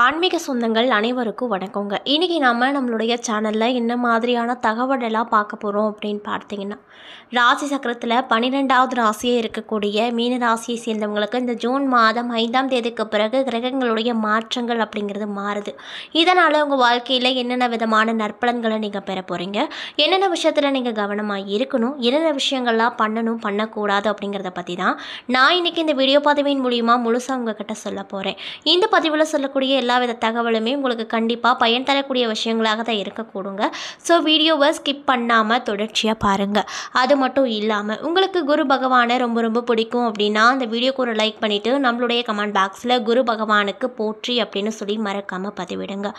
ஆன்மீக சொந்தங்கள் அனைவருக்கும் வணக்கங்க. இன்றைக்கி நம்மளுடைய சேனலில் என்ன மாதிரியான தகவலெல்லாம் பார்க்க போகிறோம் அப்படின்னு பார்த்தீங்கன்னா, ராசி சக்கரத்தில் 12வது ராசியாக இருக்கக்கூடிய மீன ராசியை சேர்ந்தவங்களுக்கு இந்த ஜூன் மாதம் 5ஆம் தேதிக்கு பிறகு கிரகங்களுடைய மாற்றங்கள் அப்படிங்கிறது மாறுது. இதனால் உங்கள் வாழ்க்கையில் என்னென்ன விதமான நற்பலன்களை நீங்கள் பெற போகிறீங்க, என்னென்ன விஷயத்தில் நீங்கள் கவனமாக இருக்கணும், என்னென்ன விஷயங்கள்லாம் பண்ணணும் பண்ணக்கூடாது அப்படிங்கிறத பற்றி தான் நான் இன்றைக்கி இந்த வீடியோ பதிவின் மூலிமா முழுசாக உங்ககிட்ட சொல்ல போகிறேன். இந்த பதிவில் சொல்லக்கூடிய எல்லா வித தகவலுமே உங்களுக்கு கண்டிப்பாக பயன் தரக்கூடிய விஷயங்களாக தான் இருக்கக்கூடுங்க. ஸோ வீடியோவை ஸ்கிப் பண்ணாமல் தொடர்ச்சியாக பாருங்கள். அது மட்டும் இல்லாமல் உங்களுக்கு குரு பகவானை ரொம்ப ரொம்ப பிடிக்கும் அப்படின்னா அந்த வீடியோக்கு ஒரு லைக் பண்ணிவிட்டு நம்மளுடைய கமெண்ட் பாக்ஸில் குரு பகவானுக்கு போற்றி அப்படின்னு சொல்லி மறக்காமல் பதிவிடுங்க.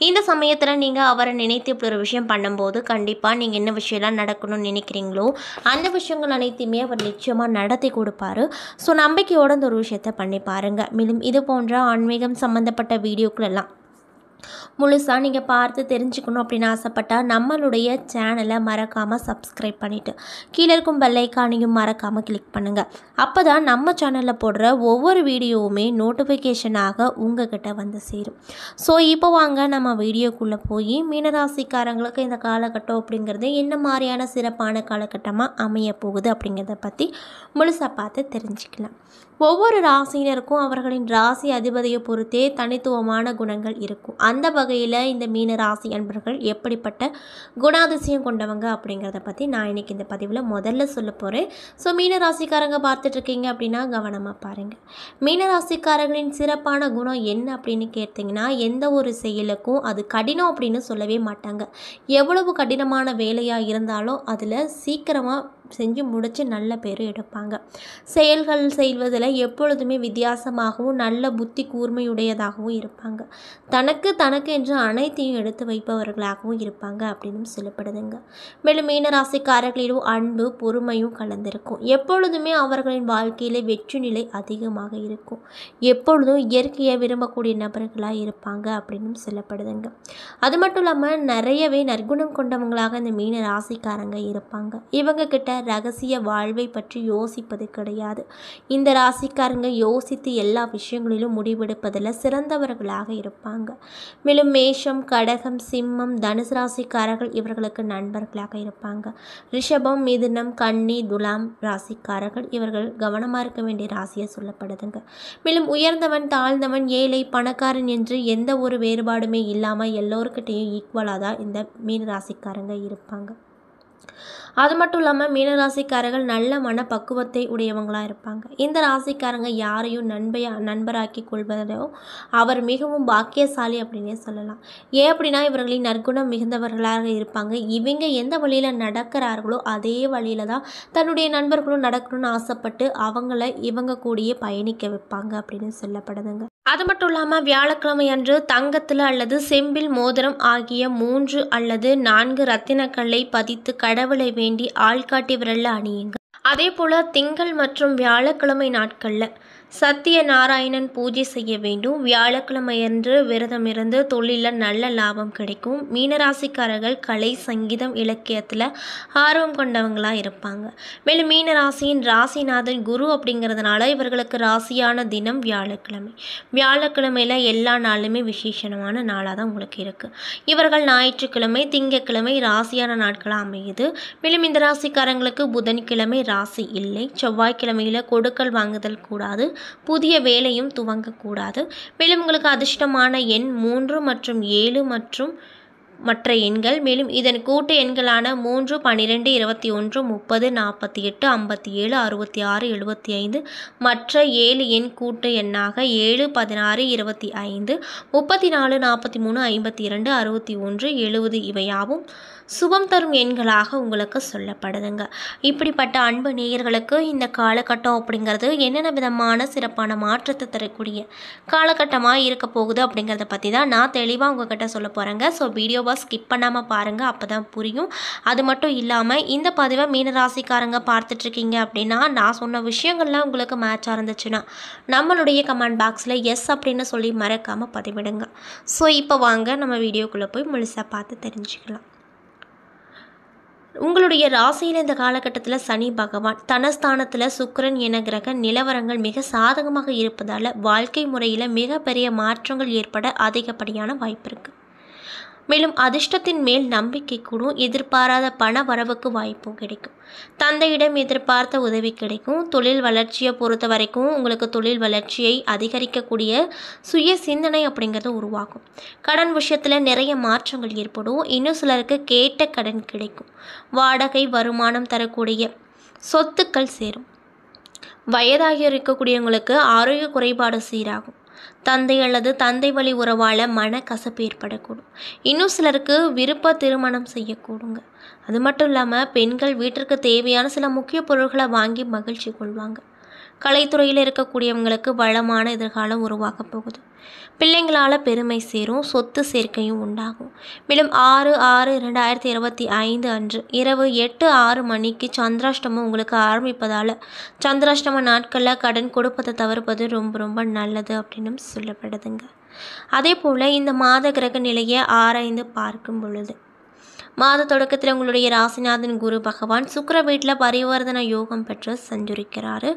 இந்த சமயத்தில் நீங்கள் அவரை நினைத்து இப்படி ஒரு விஷயம் பண்ணும்போது கண்டிப்பாக நீங்கள் என்ன விஷயம்லாம் நடக்கணும்னு நினைக்கிறீங்களோ அந்த விஷயங்கள் அனைத்தையுமே அவர் நிச்சயமாக நடத்தி கொடுப்பாரு. ஸோ நம்பிக்கையோடு இந்த ஒரு விஷயத்தை பண்ணி பாருங்கள். மேலும் இது போன்ற ஆன்மீகம் சம்மந்தப்பட்ட வீடியோக்களெல்லாம் முழுசாக நீங்கள் பார்த்து தெரிஞ்சுக்கணும் அப்படின்னு ஆசைப்பட்டால் நம்மளுடைய சேனலை மறக்காமல் சப்ஸ்கிரைப் பண்ணிவிட்டு கீழே இருக்கும் பெல் ஐக்கானையும் மறக்காமல் கிளிக் பண்ணுங்கள். அப்போ தான் நம்ம சேனலில் போடுற ஒவ்வொரு வீடியோவுமே நோட்டிஃபிகேஷனாக உங்ககிட்ட வந்து சேரும். ஸோ இப்போ வாங்க நம்ம வீடியோக்குள்ளே போய் மீனராசிக்காரங்களுக்கு இந்த காலகட்டம் அப்படிங்கிறது என்ன மாதிரியான சிறப்பான காலகட்டமாக அமைய போகுது அப்படிங்கிறத பற்றி முழுசாக பார்த்து தெரிஞ்சுக்கலாம். ஒவ்வொரு ராசியினருக்கும் அவர்களின் ராசி அதிபதியை பொறுத்தே தனித்துவமான குணங்கள் இருக்கும். அந்த வகையில் இந்த மீன ராசி அன்பர்கள் எப்படிப்பட்ட குணாதிசயம் கொண்டவங்க அப்படிங்கிறத பற்றி நான் இன்றைக்கி இந்த பதிவில் முதல்ல சொல்ல போகிறேன். ஸோ மீன ராசிக்காரங்க பார்த்துட்ருக்கீங்க அப்படின்னா கவனமாக பாருங்கள். மீன ராசிக்காரர்களின் சிறப்பான குணம் என்ன அப்படின்னு கேட்டிங்கன்னா, எந்த ஒரு செயலுக்கும் அது கடினம் அப்படின்னு சொல்லவே மாட்டாங்க. எவ்வளவு கடினமான வேலையாக இருந்தாலும் அதில் சீக்கிரமாக செஞ்சு முடித்து நல்ல பேர் எடுப்பாங்க. செயல்கள் செய்வதில் எப்பொழுதுமே வித்தியாசமாகவும் நல்ல புத்தி கூர்மையுடையதாகவும் இருப்பாங்க. தனக்கு என்று அனைத்தையும் எடுத்து வைப்பவர்களாகவும் இருப்பாங்க அப்படின்னு சொல்லப்படுதுங்க. மேலும் மீனராசிக்காரர்களிடம் அன்பு பொறுமையும் கலந்திருக்கும். எப்பொழுதுமே அவர்களின் வாழ்க்கையில் வெற்றி நிலை அதிகமாக இருக்கும். எப்பொழுதும் இயற்கையை விரும்பக்கூடிய நபர்களாக இருப்பாங்க அப்படின்னு சொல்லப்படுதுங்க. அது மட்டும் இல்லாமல் நிறையவே நற்குணம் கொண்டவங்களாக இந்த மீன ராசிக்காரங்க இருப்பாங்க. இவங்க கிட்ட ரகசிய வாழ்வை பற்றி யோசிப்பது கிடையாது. இந்த ராசிக்காரங்க யோசித்து எல்லா விஷயங்களிலும் முடிவெடுப்பதில் சிறந்தவர்களாக இருப்பாங்க. மேலும் மேஷம், கடகம், சிம்மம், தனுசு ராசிக்காரர்கள் இவர்களுக்கு நண்பர்களாக இருப்பாங்க. ரிஷபம், மிதுனம், கன்னி, துலாம் ராசிக்காரர்கள் இவர்கள் கவனமாக இருக்க வேண்டிய ராசியாக சொல்லப்படுதுங்க. மேலும் உயர்ந்தவன் தாழ்ந்தவன் ஏழை பணக்காரன் என்று எந்த ஒரு வேறுபாடுமே இல்லாமல் எல்லோருக்கிட்டையும் ஈக்குவலாக தான் இந்த மீன ராசிக்காரங்க இருப்பாங்க. அது மட்டும் இல்லாமல் மீனராசிக்காரர்கள் நல்ல மனப்பக்குவத்தை உடையவங்களாக இருப்பாங்க. இந்த ராசிக்காரங்க யாரையும் நண்பராக்கி கொள்வதோ அவர் மிகவும் பாக்கியசாலி அப்படின்னே சொல்லலாம். ஏன் அப்படின்னா இவர்களின் நற்குணம் மிகுந்தவர்களாக இருப்பாங்க. இவங்க எந்த வழியில் நடக்கிறார்களோ அதே வழியில் தான் தன்னுடைய நண்பர்களும் நடக்கணும்னு ஆசைப்பட்டு அவங்கள இவங்க கூடயே பயணிக்க வைப்பாங்க அப்படின்னு சொல்லப்படுதுங்க. அது மட்டும் இல்லாமல் வியாழக்கிழமை அன்று தங்கத்தில் அல்லது செம்பில் மோதிரம் ஆகிய 3 அல்லது 4 ரத்தினக்கல்லை பதித்து கடவுளை வேண்டி ஆள்காட்டி விரல்ல அணியுங்க. அதே போல் திங்கள் மற்றும் வியாழக்கிழமை நாட்களில் சத்திய நாராயணன் பூஜை செய்ய வேண்டும். வியாழக்கிழமையன்று விரதம் இருந்து தொழிலில் நல்ல லாபம் கிடைக்கும். மீனராசிக்காரர்கள் கலை, சங்கீதம், இலக்கியத்தில் ஆர்வம் கொண்டவங்களாக இருப்பாங்க. மேலும் மீனராசியின் ராசிநாதன் குரு அப்படிங்கிறதுனால இவர்களுக்கு ராசியான தினம் வியாழக்கிழமை. வியாழக்கிழமையில் எல்லா நாளுமே விசேஷமான நாளாக தான் உங்களுக்கு இருக்குது. இவர்கள் ஞாயிற்றுக்கிழமை, திங்கட்கிழமை ராசியான நாட்களாக அமையுது. மேலும் இந்த ராசிக்காரங்களுக்கு புதன்கிழமை ராசி இல்லை. செவ்வாய்க்கிழமையில் கொடுக்கல் வாங்குதல் கூடாது. புதிய வேலையும் துவங்கக்கூடாது. மேலும் உங்களுக்கு அதிர்ஷ்டமான எண் 3 மற்றும் 7 மற்றும் மற்ற எண்கள். மேலும் இதன் கூட்டு எண்களான 3, 12, 21, 30, 48, 57, 66, 75 மற்ற 7 எண் கூட்டு எண்ணாக 7, 16, 25, 34, 43, 52, 61, 70 இவையாவும் சுபம் தரும் எண்களாக உங்களுக்கு சொல்லப்படுதுங்க. இப்படிப்பட்ட அன்பு நேயர்களுக்கு இந்த காலகட்டம் அப்படிங்கிறது என்னென்ன விதமான சிறப்பான மாற்றத்தை தரக்கூடிய காலகட்டமாக இருக்க போகுது அப்படிங்கிறத பற்றி தான் நான் தெளிவாக உங்ககிட்ட சொல்ல போகிறேங்க. ஸோ வீடியோவை ஸ்கிப் பண்ணாமல் பாருங்கள், அப்போ தான் புரியும். அது மட்டும் இல்லாமல் இந்த பதிவை மீனராசிக்காரங்க பார்த்துட்ருக்கீங்க அப்படின்னா நான் சொன்ன விஷயங்கள்லாம் உங்களுக்கு மேட்சாக இருந்துச்சுன்னா நம்மளுடைய கமெண்ட் பாக்ஸில் எஸ் அப்படின்னு சொல்லி மறக்காமல் பதிவிடுங்க. ஸோ இப்போ வாங்க நம்ம வீடியோக்குள்ளே போய் முழுசாக பார்த்து தெரிஞ்சுக்கலாம். உங்களுடைய ராசியில் இந்த காலகட்டத்தில் சனி பகவான், தனஸ்தானத்தில் சுக்கிரன் என கிரக நிலவரங்கள் மிக சாதகமாக இருப்பதால் வாழ்க்கை முறையில் மிகப்பெரிய மாற்றங்கள் ஏற்பட அதிகப்படியான வாய்ப்பு இருக்குது. மேலும் அதிர்ஷ்டத்தின் மேல் நம்பிக்கை கூடும். எதிர்பாராத பண வரவுக்கு வாய்ப்பும் கிடைக்கும். தந்தையிடம் எதிர்பார்த்த உதவி கிடைக்கும். தொழில் வளர்ச்சியை பொறுத்த வரைக்கும் உங்களுக்கு தொழில் வளர்ச்சியை அதிகரிக்கக்கூடிய சுய சிந்தனை அப்படிங்கிறது உருவாகும். கடன் விஷயத்தில் நிறைய மாற்றங்கள் ஏற்படும். இன்னும் சிலருக்கு கேட்ட கடன் கிடைக்கும். வாடகை வருமானம் தரக்கூடிய சொத்துக்கள் சேரும். வயதாகி இருக்கக்கூடியவங்களுக்கு ஆரோக்கிய குறைபாடு சீராகும். தந்தை அல்லது தந்தை வழி உறவால் மனக்கசப்பு ஏற்படக்கூடும். இன்னும் சிலருக்கு விருப்ப திருமணம் செய்யக்கூடுங்க. அது மட்டும் இல்லாமல் பெண்கள் வீட்டிற்கு தேவையான சில முக்கிய பொருட்களை வாங்கி மகிழ்ச்சி கொள்வாங்க. கலைத்துறையில் இருக்கக்கூடியவங்களுக்கு வளமான எதிர்காலம் உருவாக போகுது. பிள்ளைங்களால் பெருமை சேரும். சொத்து சேர்க்கையும் உண்டாகும். மேலும் 6/6/2025 அன்று இரவு 8:06 மணிக்கு சந்திராஷ்டமம் உங்களுக்கு ஆரம்பிப்பதால் சந்திராஷ்டம நாட்களில் கடன் கொடுப்பதை தவிர்ப்பது ரொம்ப ரொம்ப நல்லது அப்படின்னு சொல்லப்படுதுங்க. அதே போல் இந்த மாத கிரக நிலையை ஆராய்ந்து பார்க்கும் பொழுது மாத தொடக்கத்தில் உங்களுடைய ராசிநாதன் குரு பகவான் சுக்கிர வீட்டில் பரிவர்த்தன யோகம் பெற்று சஞ்சரிக்கிறாரு.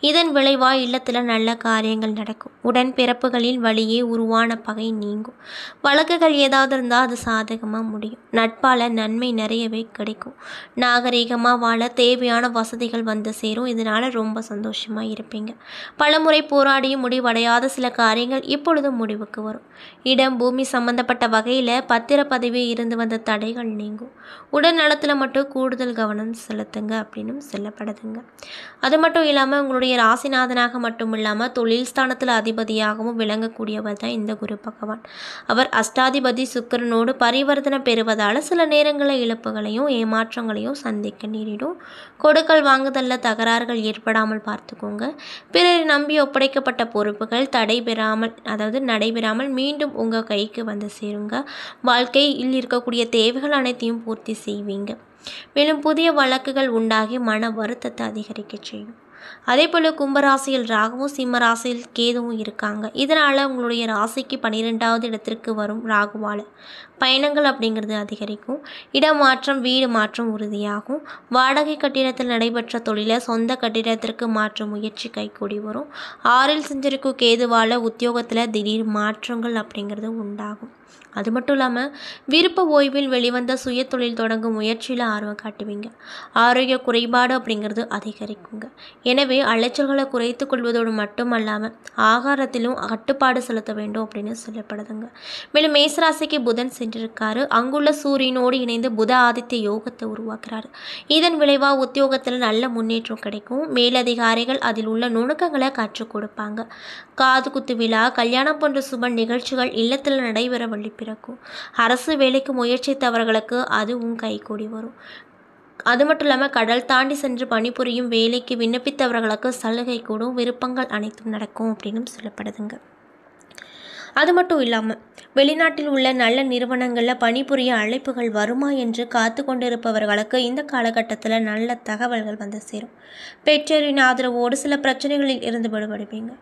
இதன் விளைவாக இல்லத்தில் நல்ல காரியங்கள் நடக்கும். உடன்பிறப்புகளின் வழியே உருவான பகை நீங்கும். வழக்குகள் ஏதாவது இருந்தால் அது சாதகமாக முடியும். நட்பால் நன்மை நிறையவே கிடைக்கும். நாகரீகமாக வாழ தேவையான வசதிகள் வந்து சேரும். இதனால் ரொம்ப சந்தோஷமாக இருப்பீங்க. பலமுறை போராடியும் முடிவடையாத சில காரியங்கள் இப்பொழுது முடிவுக்கு வரும். இடம் பூமி சம்பந்தப்பட்ட வகையில் பத்திரப்பதிவு இருந்து வந்த தடைகள் நீங்கும். உடல் நலத்தில் மட்டும் கூடுதல் கவனம் செலுத்துங்க அப்படின்னு சொல்லப்படுதுங்க. அது மட்டும் இல்லாமல் உங்களுடைய ராசிநாதனாக மட்டும் இல்லாமல் தொழில் ஸ்தானத்தில் அதிபதியாகவும் விளங்கக்கூடியவர் தான் இந்த குரு பகவான். அவர் அஷ்டாதிபதி சுக்கிரனோடு பரிவர்த்தனை பெறுவதால் சில நேரங்களில் இழப்புகளையும் ஏமாற்றங்களையும் சந்திக்க நேரிடும். கொடுக்கல் வாங்குதலில் தகராறுகள் ஏற்படாமல் பார்த்துக்கோங்க. பிறரை நம்பி ஒப்படைக்கப்பட்ட பொறுப்புகள் நடைபெறாமல் மீண்டும் உங்கள் கைக்கு வந்து சேருங்க. வாழ்க்கையில் இருக்கக்கூடிய தேவைகள் அனைத்தையும் பூர்த்தி செய்வீங்க. மேலும் புதிய வழக்குகள் உண்டாகி மன வருத்தத்தை அதிகரிக்க செய்யும். அதே போல் கும்பராசியில் ராகுவும் சிம்ம ராசியில் கேதுவும் இருக்காங்க. இதனால் உங்களுடைய ராசிக்கு 12வது இடத்திற்கு வரும் ராகுவால் பயணங்கள் அப்படிங்கிறது அதிகரிக்கும். இடமாற்றம் வீடு மாற்றம் உறுதியாகும். வாடகை கட்டிடத்தில் நடைபெற்ற தொழிலை சொந்த கட்டிடத்திற்கு மாற்றும் முயற்சி கைகூடி வரும். 6ல் சஞ்சரிக்கும் கேதுவால் உத்தியோகத்தில் திடீர் மாற்றங்கள் அப்படிங்கிறது உண்டாகும். அது மட்டும் இல்லாமல் விருப்ப ஓய்வில் வெளிவந்த சுய தொழில் தொடங்கும் முயற்சியில் ஆர்வம் காட்டுவீங்க. ஆரோக்கிய குறைபாடு அப்படிங்கிறது அதிகரிக்குங்க. எனவே அலைச்சல்களை குறைத்து கொள்வதோடு மட்டுமல்லாமல் ஆகாரத்திலும் கட்டுப்பாடு செலுத்த வேண்டும் அப்படின்னு சொல்லப்படுதுங்க. மேலும் மேசராசிக்கு புதன் சென்றிருக்காரு. அங்குள்ள சூரியனோடு இணைந்து புத ஆதித்ய யோகத்தை உருவாக்குறாரு. இதன் விளைவாக உத்தியோகத்தில் நல்ல முன்னேற்றம் கிடைக்கும். மேலதிகாரிகள் அதில் உள்ள நுணுக்கங்களை கற்றுக் கொடுப்பாங்க. காது குத்து விழா, கல்யாணம் போன்ற சுப நிகழ்ச்சிகள் இல்லத்தில் நடைபெற வழி பிறக்கும். அரசு வேலைக்கு முயற்சித்தவர்களுக்கு அதுவும் கைகூடி வரும். அது மட்டும் இல்லாமல் கடல் தாண்டி சென்று பணிபுரியும் வேலைக்கு விண்ணப்பித்தவர்களுக்கு சலுகை கூடும். விருப்பங்கள் அனைத்தும் நடக்கும் அப்படின்னு சொல்லப்படுதுங்க. அது மட்டும் இல்லாமல் வெளிநாட்டில் உள்ள நல்ல நிறுவனங்களில் பணிபுரிய அழைப்புகள் வருமா என்று காத்து கொண்டிருப்பவர்களுக்கு இந்த காலகட்டத்தில் நல்ல தகவல்கள் வந்து சேரும். பெற்றோரின் ஆதரவோடு சில பிரச்சனைகளில் இருந்து விடுபடுவீங்க.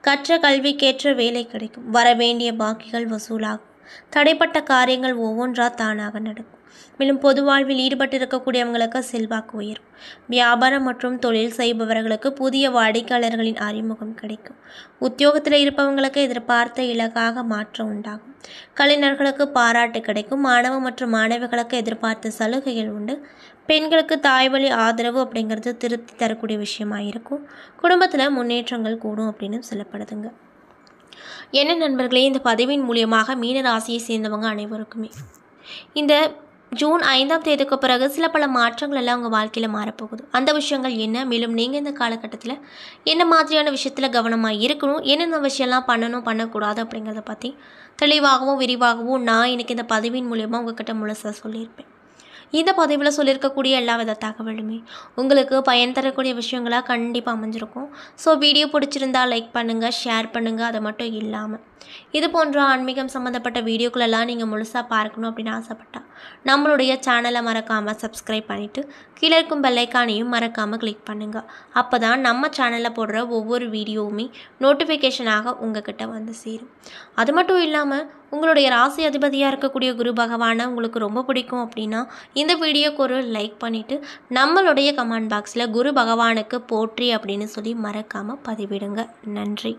கற்ற கல்விக்கேற்ற வேலை கிடைக்கும். வரவேண்டிய பாக்கிகள் வசூலாகும். தடைப்பட்ட காரியங்கள் ஒவ்வொன்றா தானாக நடக்கும். மேலும் பொது வாழ்வில் ஈடுபட்டிருக்கக்கூடியவங்களுக்கு செல்வாக்கு உயரும். வியாபாரம் மற்றும் தொழில் செய்பவர்களுக்கு புதிய வாடிக்கையாளர்களின் அறிமுகம் கிடைக்கும். உத்தியோகத்தில் இருப்பவங்களுக்கு எதிர்பார்த்த இலக்காக மாற்றம் உண்டாகும். கலைஞர்களுக்கு பாராட்டு கிடைக்கும். மாணவ மற்றும் மாணவிகளுக்கு எதிர்பார்த்த சலுகைகள் உண்டு. பெண்களுக்கு தாய்வழி ஆதரவு அப்படிங்கிறது திருப்தி தரக்கூடிய விஷயமாக இருக்கும். குடும்பத்தில் முன்னேற்றங்கள் கூடும் அப்படின்னு சொல்லப்படுதுங்க. என்ன நண்பர்களே, இந்த பதிவின் மூலியமாக மீன ராசியை சேர்ந்தவங்க அனைவருக்குமே இந்த ஜூன் 5ஆம் தேதிக்கு பிறகு சில பல மாற்றங்கள் எல்லாம் உங்கள் வாழ்க்கையில் மாறப்போகுது. அந்த விஷயங்கள் என்ன, மேலும் நீங்கள் இந்த காலகட்டத்தில் என்ன மாதிரியான விஷயத்தில் கவனமாக இருக்கணும், என்னென்ன விஷயம்லாம் பண்ணணும் பண்ணக்கூடாது அப்படிங்கிறத பற்றி தெளிவாகவும் விரிவாகவும் நான் எனக்கு இந்த பதிவின் மூலியமாக உங்கள்கிட்ட முழுசாக சொல்லியிருப்பேன். இந்த பதிவில் சொல்லியிருக்கக்கூடிய எல்லா வித தகவலுமே உங்களுக்கு பயன் தரக்கூடிய விஷயங்களாக கண்டிப்பாக அமைஞ்சிருக்கும். ஸோ வீடியோ பிடிச்சிருந்தால் லைக் பண்ணுங்கள், ஷேர் பண்ணுங்கள். அது மட்டும் இல்லாமல் இது போன்ற ஆன்மீகம் சம்மந்தப்பட்ட வீடியோக்களெல்லாம் நீங்கள் முழுசாக பார்க்கணும் அப்படின்னு ஆசைப்பட்டால் நம்மளுடைய சேனலை மறக்காமல் சப்ஸ்கிரைப் பண்ணிவிட்டு கீழே இருக்கும் பெல்லைக்கானையும் மறக்காமல் கிளிக் பண்ணுங்கள். அப்போ தான் நம்ம சேனலில் போடுற ஒவ்வொரு வீடியோவுமே நோட்டிஃபிகேஷனாக உங்கள்கிட்ட வந்து சேரும். அது மட்டும் இல்லாமல் உங்களுடைய ராசி அதிபதியாக இருக்கக்கூடிய குரு பகவானை உங்களுக்கு ரொம்ப பிடிக்கும் அப்படின்னா இந்த வீடியோக்கு ஒரு லைக் பண்ணிவிட்டு நம்மளுடைய கமெண்ட் பாக்ஸில் குரு பகவானுக்கு போற்றி அப்படின்னு சொல்லி மறக்காமல் பதிவிடுங்க. நன்றி.